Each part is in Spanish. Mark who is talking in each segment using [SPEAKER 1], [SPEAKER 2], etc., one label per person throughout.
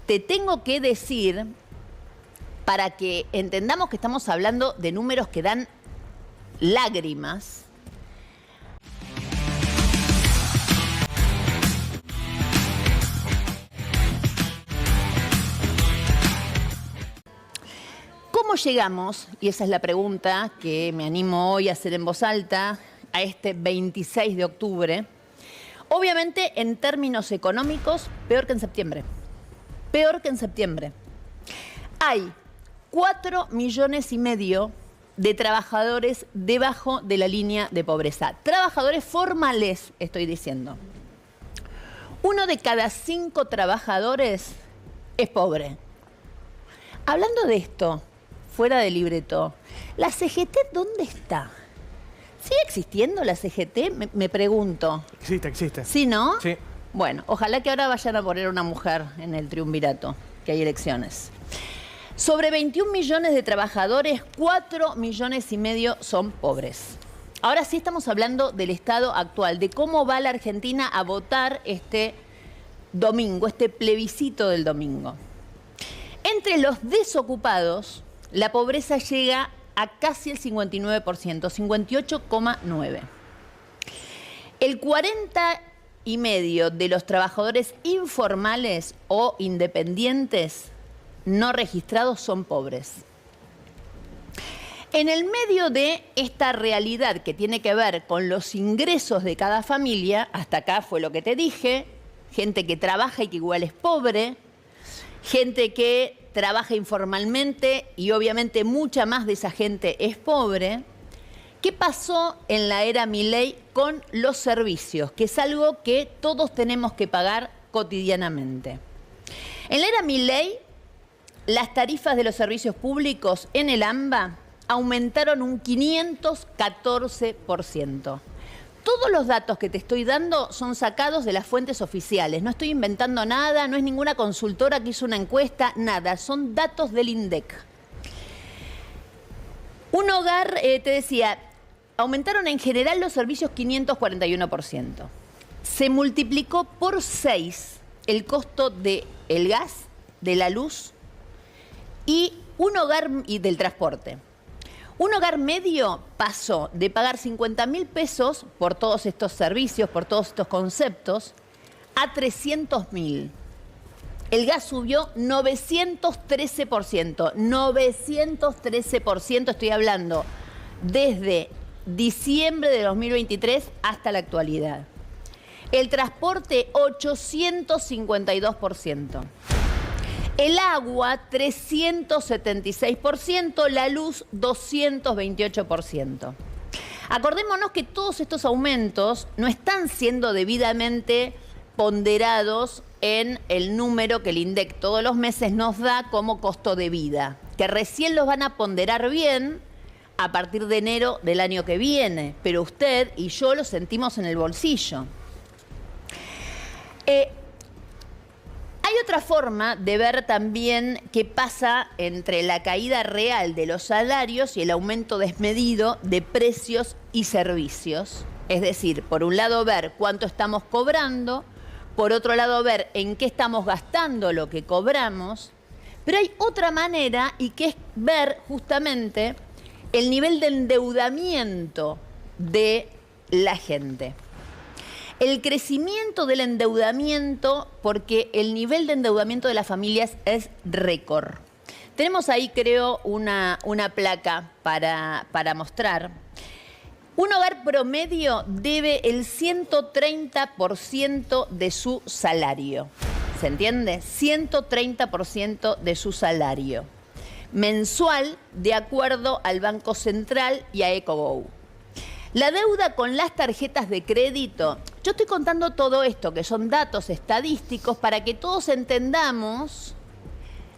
[SPEAKER 1] te tengo que decir, para que entendamos que estamos hablando de números que dan lágrimas. ¿Cómo llegamos? Y esa es la pregunta que me animo hoy a hacer en voz alta a este 26 de octubre. Obviamente, en términos económicos, peor que en septiembre. Peor que en septiembre. Hay 4,5 millones de trabajadores debajo de la línea de pobreza. Trabajadores formales, estoy diciendo. 1 de cada 5 trabajadores es pobre. Hablando de esto, fuera de libreto, ¿la CGT dónde está? ¿Sigue existiendo la CGT? Me pregunto.
[SPEAKER 2] Existe.
[SPEAKER 1] ¿Sí, no?
[SPEAKER 2] Sí.
[SPEAKER 1] Bueno, ojalá que ahora vayan a poner una mujer en el triunvirato, que hay elecciones. Sobre 21 millones de trabajadores, 4,5 millones son pobres. Ahora sí estamos hablando del estado actual, de cómo va la Argentina a votar este domingo, este plebiscito del domingo. Entre los desocupados, la pobreza llega a casi el 59%, 58,9%. El 40,5% de los trabajadores informales o independientes no registrados son pobres. En el medio de esta realidad que tiene que ver con los ingresos de cada familia, hasta acá fue lo que te dije, gente que trabaja y que igual es pobre, gente que trabaja informalmente y obviamente mucha más de esa gente es pobre. ¿Qué pasó en la era Milei con los servicios? Que es algo que todos tenemos que pagar cotidianamente. En la era Milei, las tarifas de los servicios públicos en el AMBA aumentaron un 514%. Todos los datos que te estoy dando son sacados de las fuentes oficiales. No estoy inventando nada, no es ninguna consultora que hizo una encuesta, nada. Son datos del INDEC. Un hogar, te decía, aumentaron en general los servicios 541%. Se multiplicó por 6 el costo del gas, de la luz y del transporte. Un hogar medio pasó de pagar 50.000 pesos por todos estos servicios, por todos estos conceptos, a 300.000. El gas subió 913%. 913%, estoy hablando, desde diciembre de 2023 hasta la actualidad. El transporte, 852%. El agua, 376%, la luz, 228%. Acordémonos que todos estos aumentos no están siendo debidamente ponderados en el número que el INDEC todos los meses nos da como costo de vida, que recién los van a ponderar bien a partir de enero del año que viene, pero usted y yo lo sentimos en el bolsillo. Hay otra forma de ver también qué pasa entre la caída real de los salarios y el aumento desmedido de precios y servicios. Es decir, por un lado ver cuánto estamos cobrando, por otro lado ver en qué estamos gastando lo que cobramos, pero hay otra manera y que es ver justamente el nivel de endeudamiento de la gente. El crecimiento del endeudamiento, porque el nivel de endeudamiento de las familias es récord. Tenemos ahí, creo, una placa para mostrar. Un hogar promedio debe el 130% de su salario. ¿Se entiende? 130% de su salario mensual, de acuerdo al Banco Central y a Ecogo. La deuda con las tarjetas de crédito. Yo estoy contando todo esto, que son datos estadísticos, para que todos entendamos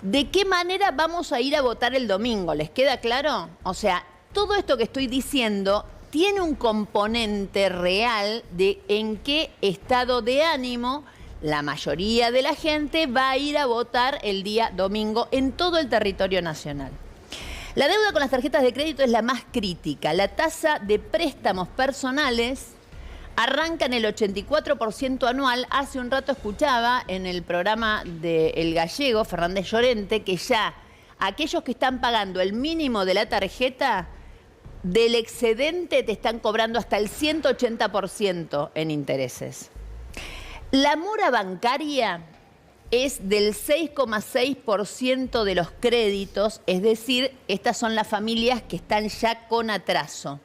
[SPEAKER 1] de qué manera vamos a ir a votar el domingo. ¿Les queda claro? O sea, todo esto que estoy diciendo tiene un componente real de en qué estado de ánimo la mayoría de la gente va a ir a votar el día domingo en todo el territorio nacional. La deuda con las tarjetas de crédito es la más crítica. La tasa de préstamos personales arranca en el 84% anual. Hace un rato escuchaba en el programa del gallego, Fernández Llorente, que ya aquellos que están pagando el mínimo de la tarjeta, del excedente te están cobrando hasta el 180% en intereses. La mora bancaria es del 6,6% de los créditos, es decir, estas son las familias que están ya con atraso.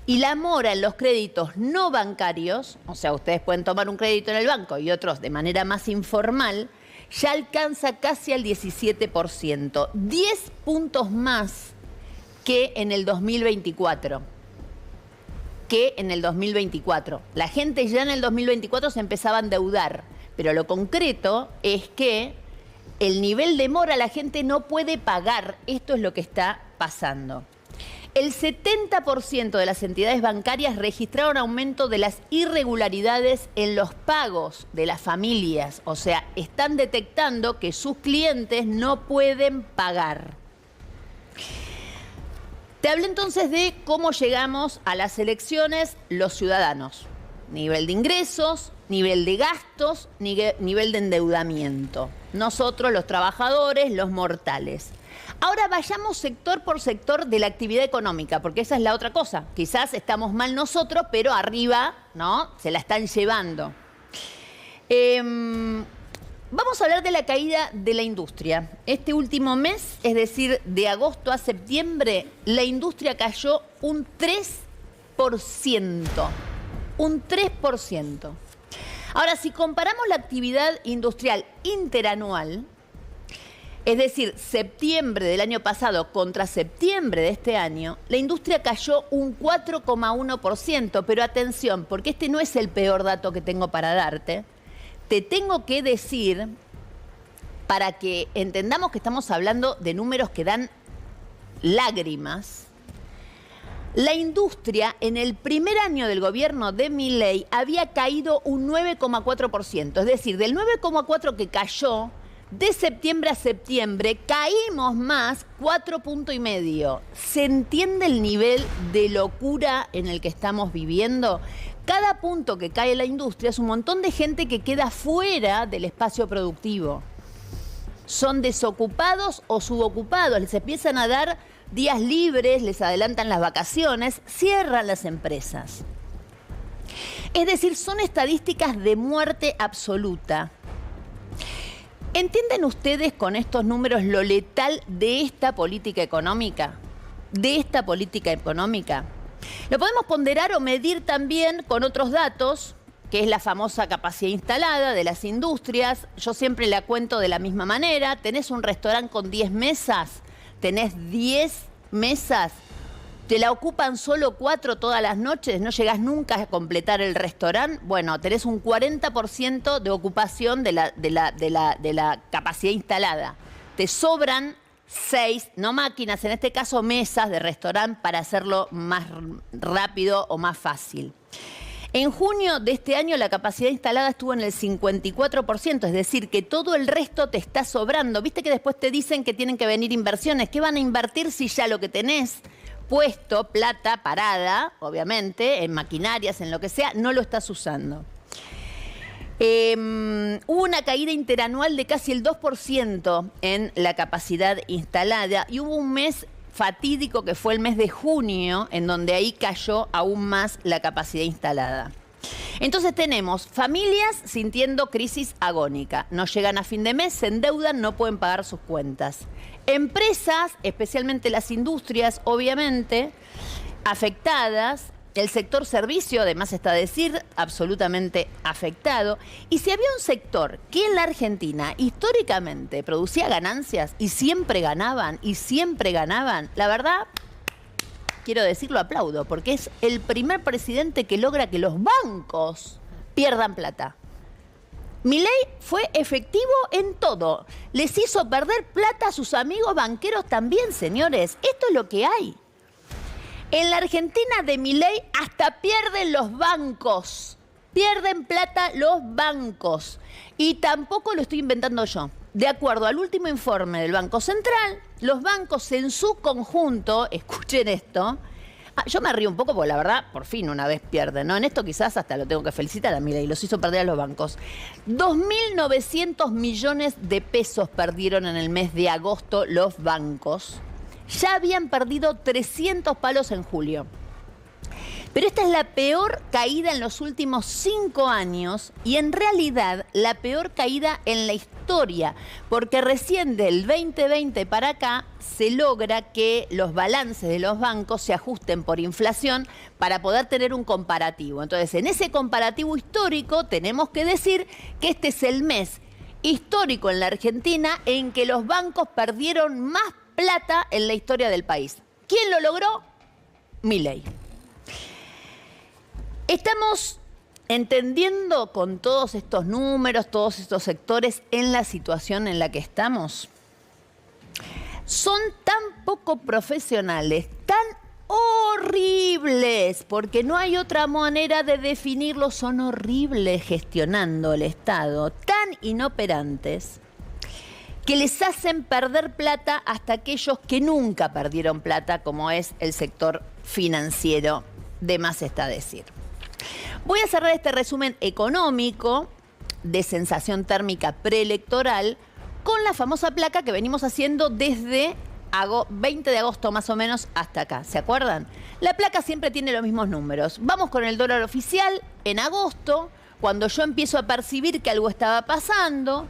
[SPEAKER 1] Y la mora en los créditos no bancarios, o sea, ustedes pueden tomar un crédito en el banco y otros de manera más informal, ya alcanza casi al 17%, 10 puntos más que en el 2024. La gente ya en el 2024 se empezaba a endeudar, pero lo concreto es que el nivel de mora la gente no puede pagar. Esto es lo que está pasando. El 70% de las entidades bancarias registraron aumento de las irregularidades en los pagos de las familias. O sea, están detectando que sus clientes no pueden pagar. Te hablé entonces de cómo llegamos a las elecciones los ciudadanos. Nivel de ingresos, nivel de gastos, nivel de endeudamiento. Nosotros, los trabajadores, los mortales. Ahora vayamos sector por sector de la actividad económica, porque esa es la otra cosa. Quizás estamos mal nosotros, pero arriba, ¿no?, se la están llevando. Vamos a hablar de la caída de la industria. Este último mes, es decir, de agosto a septiembre, la industria cayó un 3%. Un 3%. Ahora, si comparamos la actividad industrial interanual, es decir, septiembre del año pasado contra septiembre de este año, la industria cayó un 4,1%. Pero atención, porque este no es el peor dato que tengo para darte. Te tengo que decir, para que entendamos que estamos hablando de números que dan lágrimas, la industria en el primer año del gobierno de Milei había caído un 9,4%. Es decir, del 9,4% que cayó, de septiembre a septiembre, caímos más 4,5 puntos. ¿Se entiende el nivel de locura en el que estamos viviendo? Cada punto que cae la industria es un montón de gente que queda fuera del espacio productivo. Son desocupados o subocupados, les empiezan a dar días libres, les adelantan las vacaciones, cierran las empresas. Es decir, son estadísticas de muerte absoluta. ¿Entienden ustedes con estos números lo letal de esta política económica? Lo podemos ponderar o medir también con otros datos, que es la famosa capacidad instalada de las industrias. Yo siempre la cuento de la misma manera. Tenés un restaurante con 10 mesas, tenés 10 mesas, te la ocupan solo 4 todas las noches, no llegás nunca a completar el restaurante. Bueno, tenés un 40% de ocupación de la capacidad instalada. Te sobran 6, no máquinas, en este caso mesas de restaurante para hacerlo más rápido o más fácil. En junio de este año la capacidad instalada estuvo en el 54%, es decir, que todo el resto te está sobrando. Viste que después te dicen que tienen que venir inversiones. ¿Qué van a invertir si ya lo que tenés puesto, plata parada, obviamente, en maquinarias, en lo que sea, no lo estás usando? Hubo una caída interanual de casi el 2% en la capacidad instalada y hubo un mes fatídico que fue el mes de junio, en donde ahí cayó aún más la capacidad instalada. Entonces tenemos familias sintiendo crisis agónica. No llegan a fin de mes, se endeudan, no pueden pagar sus cuentas. Empresas, especialmente las industrias, obviamente, afectadas. El sector servicio, además está a decir, absolutamente afectado. Y si había un sector que en la Argentina históricamente producía ganancias y siempre ganaban, la verdad, quiero decirlo, aplaudo, porque es el primer presidente que logra que los bancos pierdan plata. Milei fue efectivo en todo. Les hizo perder plata a sus amigos banqueros también, señores. Esto es lo que hay. En la Argentina de Milei hasta pierden los bancos. Pierden plata los bancos. Y tampoco lo estoy inventando yo. De acuerdo al último informe del Banco Central, los bancos en su conjunto, escuchen esto, Yo me río un poco porque la verdad, por fin una vez pierden, ¿no? En esto quizás hasta lo tengo que felicitar a Milei, los hizo perder a los bancos. 2.900 millones de pesos perdieron en el mes de agosto los bancos. Ya habían perdido 300 palos en julio. Pero esta es la peor caída en los últimos 5 años y en realidad la peor caída en la historia, porque recién del 2020 para acá se logra que los balances de los bancos se ajusten por inflación para poder tener un comparativo. Entonces, en ese comparativo histórico tenemos que decir que este es el mes histórico en la Argentina en que los bancos perdieron más plata en la historia del país. ¿Quién lo logró? Milei. Estamos entendiendo con todos estos números, todos estos sectores, en la situación en la que estamos. Son tan poco profesionales, tan horribles, porque no hay otra manera de definirlo, son horribles gestionando el Estado, tan inoperantes, que les hacen perder plata hasta aquellos que nunca perdieron plata, como es el sector financiero, de más está decir. Voy a cerrar este resumen económico de sensación térmica preelectoral con la famosa placa que venimos haciendo desde 20 de agosto más o menos hasta acá. ¿Se acuerdan? La placa siempre tiene los mismos números. Vamos con el dólar oficial en agosto, cuando yo empiezo a percibir que algo estaba pasando.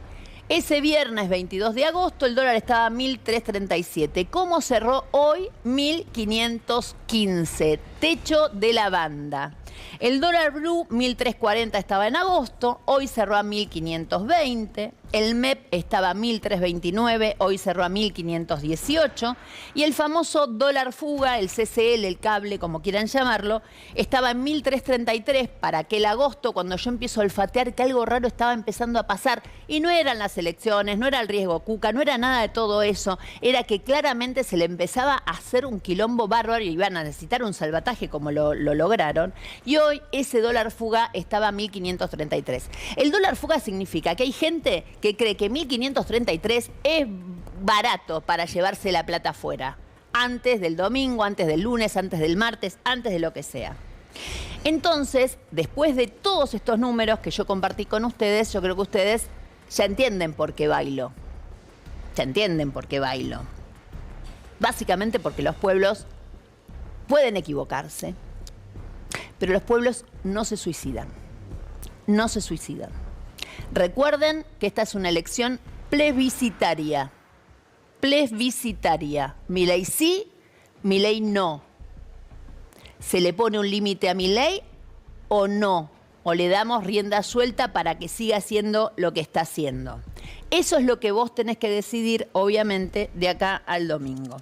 [SPEAKER 1] Ese viernes 22 de agosto el dólar estaba a 1.337. ¿Cómo cerró hoy? 1.515. Techo de la banda. El dólar blue 1.340 estaba en agosto, hoy cerró a 1.520. El MEP estaba a 1.329, hoy cerró a 1.518. Y el famoso dólar fuga, el CCL, el cable, como quieran llamarlo, estaba en 1.333 para aquel agosto, cuando yo empiezo a olfatear que algo raro estaba empezando a pasar. Y no eran las elecciones, no era el riesgo Cuca, no era nada de todo eso. Era que claramente se le empezaba a hacer un quilombo bárbaro y iban a necesitar un salvataje como lo lograron. Y hoy ese dólar fuga estaba a 1.533. El dólar fuga significa que hay gente que cree que 1.533 es barato para llevarse la plata afuera. Antes del domingo, antes del lunes, antes del martes, antes de lo que sea. Entonces, después de todos estos números que yo compartí con ustedes, yo creo que ustedes ya entienden por qué bailo. Ya entienden por qué bailo. Básicamente porque los pueblos pueden equivocarse. Pero los pueblos no se suicidan. No se suicidan. Recuerden que esta es una elección plebiscitaria. Plebiscitaria. Milei sí, Milei no. ¿Se le pone un límite a Milei o no? ¿O le damos rienda suelta para que siga haciendo lo que está haciendo? Eso es lo que vos tenés que decidir, obviamente, de acá al domingo.